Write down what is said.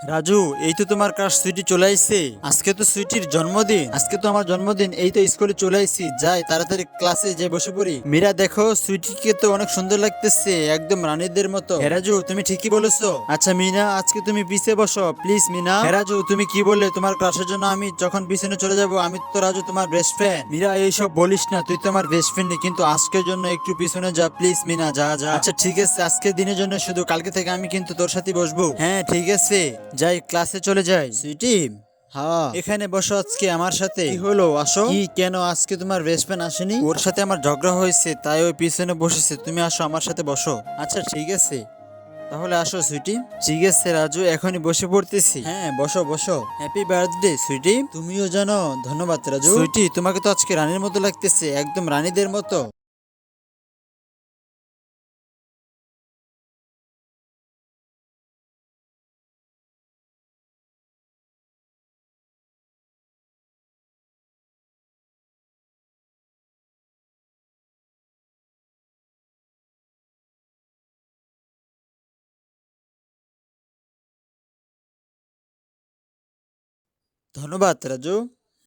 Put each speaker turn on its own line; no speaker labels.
রাজু, এই তো তোমার ক্রাশ সুইটি চলে আইছে। আজকে তো সুইটির জন্মদিন, আজকে তো আমার জন্মদিন। এই তো স্কুলে চলে আইছি, যাই তাড়াতাড়ি ক্লাসে যে বসে পড়ি। মীরা দেখো, সুইটিকে তো অনেক সুন্দর লাগতেছে, একদম রানীদের মতো। হ্যাঁ রাজু, তুমি ঠিকই বলেছো। আচ্ছা মিনা, আজকে তুমি পিছে বসো প্লিজ। মিনা, হ্যাঁ রাজু, তুমি কি বললে তোমার ক্রাশের জন্য আমি যখন পিছনে চলে যাব? আমি তো রাজু তোমার বেস্ট ফ্রেন্ড। মীরা, এইসব বলিস না, তুই তো আমার বেস্ট ফ্রেন্ড, কিন্তু আজকের জন্য একটু পিছনে যা প্লিজ। মিনা, যা যা। আচ্ছা ঠিক আছে, আজকের দিনের জন্য শুধু, কালকে থেকে আমি কিন্তু তোর সাথে বসবো। হ্যাঁ ঠিক আছে, যাই ক্লাসে চলে যাই। সুইটি, হ্যাঁ এখানে বসো আজকে আমার সাথে। কি হলো, আসো। কি, কেন আজকে তোমার বেস্ট ফ্রেন্ড আসেনি? ওর সাথে আমার ঝগড়া হয়েছে, তাই ওই পিছনে বসেছে। তুমি আসো আমার সাথে বসো। আচ্ছা ঠিক আছে, তাহলে আসো সুইটি। ঠিক আছে রাজু, এখনই বসে পড়তেছি। হ্যাঁ বসো বসো। Happy birthday sweetie. তুমিও জানো। ধন্যবাদ রাজু। সুইটি, তোমাকে তো আজকে রানীর মতো লাগতেছে, একদম রানীদের মতো। ধন্যবাদ রাজু।